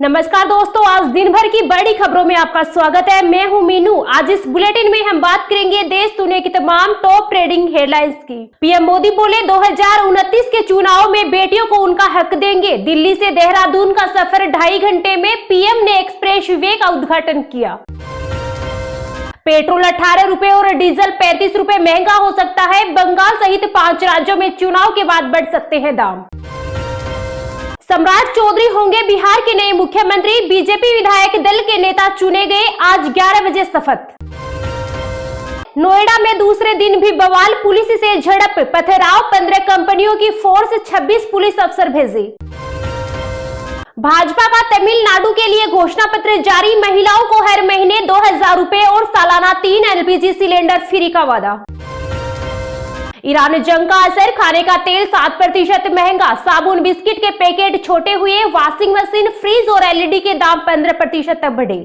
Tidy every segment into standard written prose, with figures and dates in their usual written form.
नमस्कार दोस्तों, आज दिन भर की बड़ी खबरों में आपका स्वागत है। मैं हूं मीनू। आज इस बुलेटिन में हम बात करेंगे देश दुनिया की तमाम टॉप ट्रेडिंग हेडलाइंस की। पीएम मोदी बोले 2029 के चुनाव में बेटियों को उनका हक देंगे। दिल्ली से देहरादून का सफर 2.5 घंटे में। पीएम ने एक्सप्रेस वे का उद्घाटन किया। पेट्रोल 18 रुपए और डीजल 35 रुपए महंगा हो सकता है। बंगाल सहित 5 राज्यों में चुनाव के बाद बढ़ सकते हैं दाम। सम्राट चौधरी होंगे बिहार के नए मुख्यमंत्री। बीजेपी विधायक दल के नेता चुने गए। आज 11 बजे शपथ। नोएडा में दूसरे दिन भी बवाल, पुलिस से झड़प, पथराव, 15 कंपनियों की फोर्स, 26 पुलिस अफसर भेजे। भाजपा का तमिलनाडु के लिए घोषणा पत्र जारी। महिलाओं को हर महीने 2000 रुपए और सालाना 3 एलपीजी सिलेंडर फ्री का वादा। ईरान जंग का असर, खाने का तेल 7% महंगा, साबुन बिस्किट के पैकेट छोटे हुए, वॉशिंग मशीन, फ्रिज और एलईडी के दाम 15% तक बढ़े।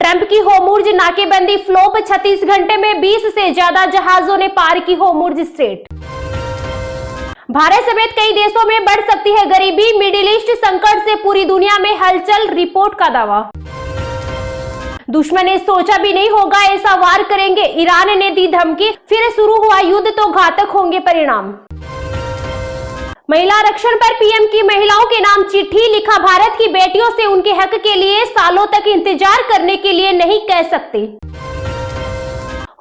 ट्रंप की होर्मुज़ नाकेबंदी फ्लॉप, 36 घंटे में 20 से ज्यादा जहाजों ने पार की होर्मुज़ स्ट्रेट। भारत समेत कई देशों में बढ़ सकती है गरीबी। मिडिल ईस्ट संकट से पूरी दुनिया में हलचल, रिपोर्ट का दावा। दुश्मन ने सोचा भी नहीं होगा ऐसा वार करेंगे, ईरान ने दी धमकी। फिर शुरू हुआ युद्ध तो घातक होंगे परिणाम। महिला आरक्षण पर पीएम की महिलाओं के नाम चिट्ठी, लिखा भारत की बेटियों से उनके हक के लिए सालों तक इंतजार करने के लिए नहीं कह सकते।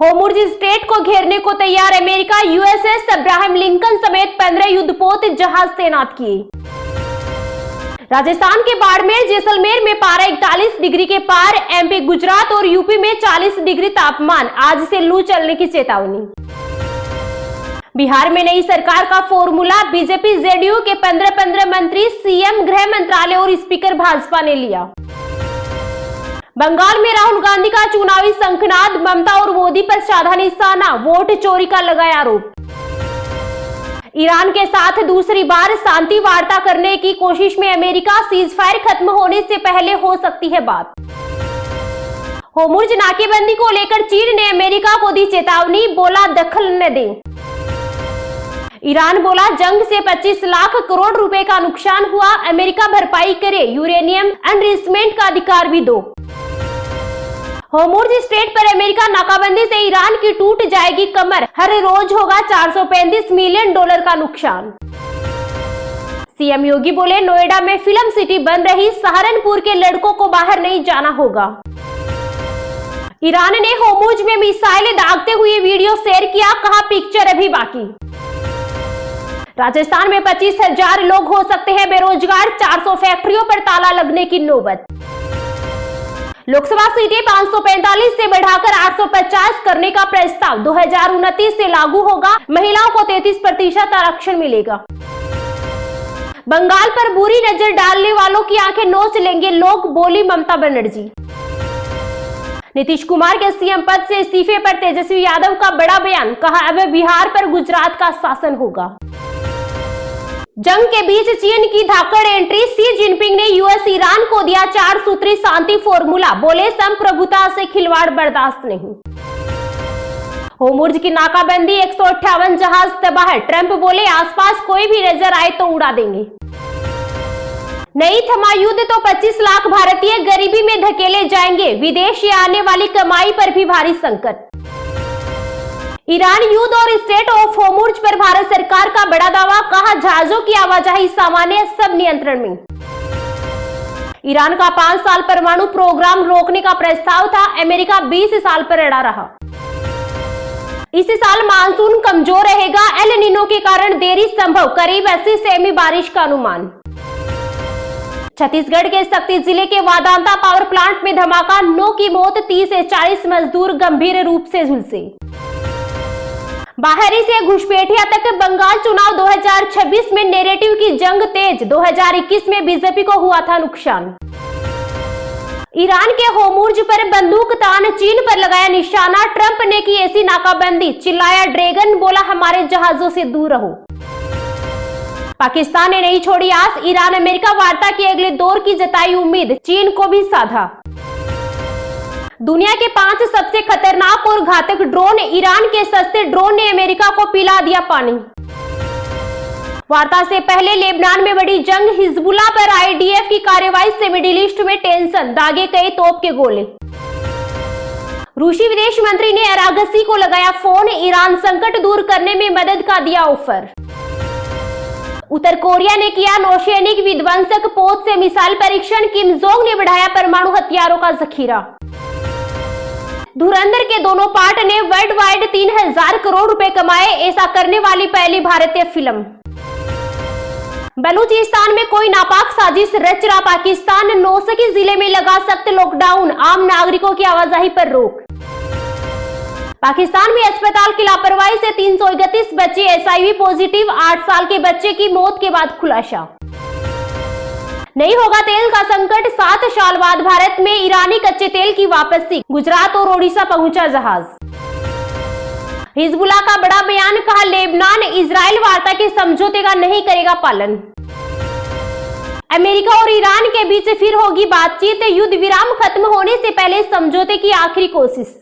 होर्मुज़ स्ट्रेट को घेरने को तैयार अमेरिका। यूएसएस अब्राहम लिंकन समेत 15 युद्धपोत जहाज तैनात किए। राजस्थान के बाड़मेर जैसलमेर में पारा 41 डिग्री के पार। एमपी, गुजरात और यूपी में 40 डिग्री तापमान। आज से लू चलने की चेतावनी। बिहार में नई सरकार का फॉर्मूला। बीजेपी जेडीयू के 15 मंत्री, सीएम, गृह मंत्रालय और स्पीकर भाजपा ने लिया। बंगाल में राहुल गांधी का चुनावी शंखनाद। ममता और मोदी पर साधा निशाना, वोट चोरी का लगाया आरोप। ईरान के साथ दूसरी बार शांति वार्ता करने की कोशिश में अमेरिका। सीजफायर खत्म होने से पहले हो सकती है बात। होर्मुज़ नाकेबंदी को लेकर चीन ने अमेरिका को दी चेतावनी, बोला दखल न दे। ईरान बोला जंग से 25 लाख करोड़ रुपए का नुकसान हुआ, अमेरिका भरपाई करे, यूरेनियम एनरिचमेंट का अधिकार भी दो। होर्मुज़ स्ट्रेट पर अमेरिका नाकाबंदी से ईरान की टूट जाएगी कमर। हर रोज होगा $435 मिलियन का नुकसान। सीएम योगी बोले नोएडा में फिल्म सिटी बन रही, सहारनपुर के लड़कों को बाहर नहीं जाना होगा। ईरान ने होर्मुज़ में मिसाइल दागते हुए वीडियो शेयर किया, कहा पिक्चर अभी बाकी। राजस्थान में 25,000 लोग हो सकते हैं बेरोजगार। 400 फैक्ट्रियों पर ताला लगने की नौबत। लोकसभा सीटें 545 से बढ़ाकर 850 करने का प्रस्ताव 2029 से लागू होगा। महिलाओं को 33% आरक्षण मिलेगा। बंगाल पर बुरी नजर डालने वालों की आंखें नोच लेंगे लोग, बोली ममता बनर्जी। नीतीश कुमार के सीएम पद से इस्तीफे पर तेजस्वी यादव का बड़ा बयान, कहा अब बिहार पर गुजरात का शासन होगा। जंग के बीच चीन की धाकड़ एंट्री। शी जिनपिंग ने यूएस ईरान को दिया 4 सूत्री शांति फॉर्मूला, बोले संप्रभुता से खिलवाड़ बर्दाश्त नहीं। होर्मुज़ की नाकाबंदी, 158 जहाज तबाह। ट्रंप बोले आसपास कोई भी नजर आए तो उड़ा देंगे। नहीं थमा युद्ध तो 25 लाख भारतीय गरीबी में धकेले जाएंगे। विदेश से आने वाली कमाई पर भी भारी संकट। ईरान युद्ध और स्ट्रेट ऑफ होर्मुज़ पर भारत सरकार का बड़ा दावा, कहा जहाजों की आवाजाही सामान्य, सब नियंत्रण में। ईरान का 5 साल परमाणु प्रोग्राम रोकने का प्रस्ताव था, अमेरिका 20 साल पर अड़ा रहा। इस साल मानसून कमजोर रहेगा, एल नीनो के कारण देरी संभव, करीब 80 सेमी बारिश का अनुमान। छत्तीसगढ़ के शक्ति जिले के वादांता पावर प्लांट में धमाका, 9 की मौत, 30 से 40 मजदूर गंभीर रूप से झुलसे। बाहरी से घुसपैठिया तक बंगाल चुनाव 2026 में नैरेटिव की जंग तेज। 2021 में बीजेपी को हुआ था नुकसान। ईरान के होर्मुज़ पर बंदूक तान, चीन पर लगाया निशाना। ट्रंप ने की ऐसी नाकाबंदी, चिल्लाया ड्रैगन, बोला हमारे जहाजों से दूर रहो। पाकिस्तान ने नहीं छोड़ी आस, ईरान अमेरिका वार्ता के अगले दौर की जताई उम्मीद, चीन को भी साधा। दुनिया के 5 सबसे खतरनाक और घातक ड्रोन। ईरान के सस्ते ड्रोन ने अमेरिका को पिला दिया पानी। वार्ता से पहले लेबनान में बड़ी जंग, हिजबुल्लाह पर आईडीएफ की कार्रवाई से मिडिल ईस्ट में टेंशन, दागे कई तोप के गोले। रूसी विदेश मंत्री ने अरागसी को लगाया फोन, ईरान संकट दूर करने में मदद का दिया ऑफर। उत्तर कोरिया ने किया नौसैनिक विध्वंसक पोत से मिसाइल परीक्षण, किम जोंग ने बढ़ाया परमाणु हथियारों का जखीरा। धुरंधर के दोनों पार्ट ने वर्ल्ड वाइड 3000 करोड़ रुपए कमाए, ऐसा करने वाली पहली भारतीय फिल्म। बलूचिस्तान में कोई नापाक साजिश रच रहा पाकिस्तान, नौशकी जिले में लगा सख्त लॉकडाउन, आम नागरिकों की आवाजाही पर रोक। पाकिस्तान में अस्पताल की लापरवाही से 331 बच्चे एचआईवी पॉजिटिव, 8 साल के बच्चे की मौत के बाद खुलासा। नहीं होगा तेल का संकट, 7 साल बाद भारत में ईरानी कच्चे तेल की वापसी, गुजरात और ओडिशा पहुंचा जहाज। हिजबुल्लाह का बड़ा बयान, कहा लेबनान इजराइल वार्ता के समझौते का नहीं करेगा पालन। अमेरिका और ईरान के बीच फिर होगी बातचीत, युद्ध विराम खत्म होने से पहले समझौते की आखिरी कोशिश।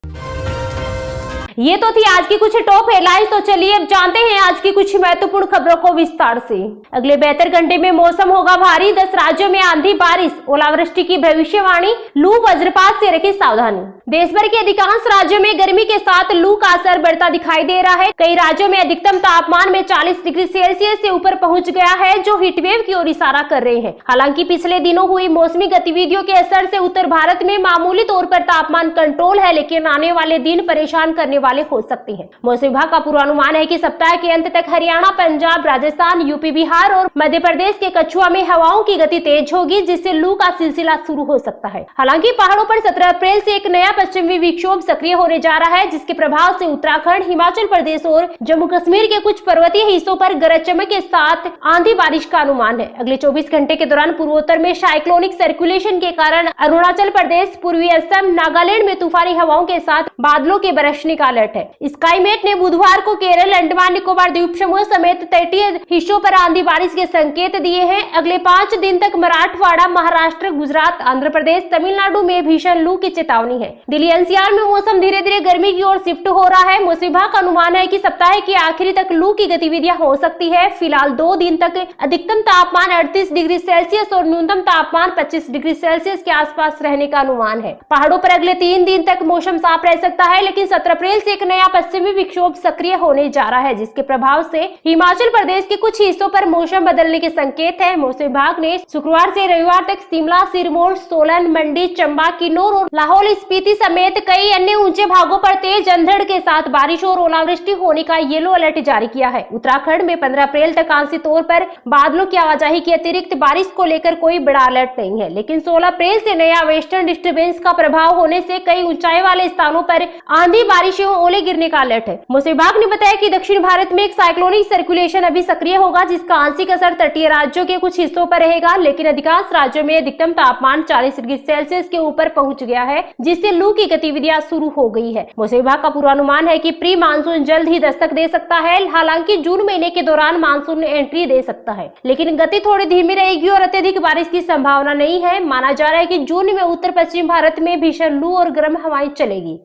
ये तो थी आज की कुछ टॉप हेडलाइंस। तो चलिए अब जानते हैं आज की कुछ महत्वपूर्ण खबरों को विस्तार से। अगले 72 घंटे में मौसम होगा भारी, 10 राज्यों में आंधी, बारिश, ओलावृष्टि की भविष्यवाणी, लू वज्रपात से रखें सावधानी। देश भर के अधिकांश राज्यों में गर्मी के साथ लू का असर बढ़ता दिखाई दे रहा है। कई राज्यों में अधिकतम तापमान में 40 डिग्री सेल्सियस से ऊपर पहुंच गया है, जो हीटवेव की ओर इशारा कर रहे हैं। हालांकि पिछले दिनों हुई मौसमी गतिविधियों के असर से उत्तर भारत में मामूली तौर पर तापमान कंट्रोल है, लेकिन आने वाले दिन परेशान करने वाले हो सकती है। मौसम विभाग का पूर्वानुमान है कि सप्ताह के अंत तक हरियाणा, पंजाब, राजस्थान, यूपी, बिहार और मध्य प्रदेश के कछुआ में हवाओं की गति तेज होगी, जिससे लू का सिलसिला शुरू हो सकता है। हालांकि पहाड़ों पर 17 अप्रैल से एक नया पश्चिमी विक्षोभ सक्रिय होने जा रहा है, जिसके प्रभाव से उत्तराखंड, हिमाचल प्रदेश और जम्मू कश्मीर के कुछ पर्वतीय हिस्सों पर गरज चमक के साथ आंधी बारिश का अनुमान है। अगले 24 घंटे के दौरान पूर्वोत्तर में साइक्लोनिक सर्कुलेशन के कारण अरुणाचल प्रदेश, पूर्वी असम, नागालैंड में तूफानी हवाओं के साथ बादलों के बरसने का अलर्ट है। स्काईमेट ने बुधवार को केरल, अंडमान निकोबार द्वीप समूह समेत तटीय हिस्सों पर आंधी बारिश के संकेत दिए हैं। अगले 5 दिन तक मराठवाड़ा, महाराष्ट्र, गुजरात, आंध्र प्रदेश, तमिलनाडु में भीषण लू की चेतावनी है। दिल्ली एनसीआर में मौसम धीरे धीरे गर्मी की ओर शिफ्ट हो रहा है। मौसम विभाग का अनुमान है कि सप्ताह के आखिरी तक लू की गतिविधियां हो सकती है। फिलहाल 2 दिन तक अधिकतम तापमान 38 डिग्री सेल्सियस और न्यूनतम तापमान 25 डिग्री सेल्सियस के आसपास रहने का अनुमान है। पहाड़ों पर अगले 3 दिन तक मौसम साफ रह सकता है, लेकिन 17 अप्रैल से एक नया पश्चिमी विक्षोभ सक्रिय होने जा रहा है, जिसके प्रभाव से हिमाचल प्रदेश के कुछ हिस्सों पर मौसम बदलने के संकेत है। मौसम विभाग ने शुक्रवार से रविवार तक शिमला, सिरमौर, सोलन, मंडी, चंबा, किन्नौर और लाहौल स्पीति समेत कई अन्य ऊंचे भागों पर तेज अंधड़ के साथ बारिश और ओलावृष्टि होने का येलो अलर्ट जारी किया है। उत्तराखंड में 15 अप्रैल तक आंशिक तौर पर बादलों की आवाजाही के अतिरिक्त बारिश को लेकर कोई बड़ा अलर्ट नहीं है, लेकिन 16 अप्रैल से नया वेस्टर्न डिस्टर्बेंस का प्रभाव होने से कई ऊंचाई वाले स्थानों पर आंधी, बारिश एवं ओले गिरने का अलर्ट है। मौसम विभाग ने बताया कि दक्षिण भारत में एक साइक्लोनिक सर्कुलेशन अभी सक्रिय होगा, जिसका आंशिक असर तटीय राज्यों के कुछ हिस्सों पर रहेगा, लेकिन अधिकांश राज्यों में अधिकतम तापमान 40 डिग्री सेल्सियस के ऊपर पहुंच गया है, जिससे लू की गतिविधियां शुरू हो गई है। मौसम विभाग का पूर्वानुमान है कि प्री मानसून जल्द ही दस्तक दे सकता है। हालांकि जून महीने के दौरान मानसून एंट्री दे सकता है, लेकिन गति थोड़ी धीमी रहेगी और अत्यधिक बारिश की संभावना नहीं है। माना जा रहा है कि जून में उत्तर पश्चिम भारत में भीषण लू और गर्म हवाएं चलेगी।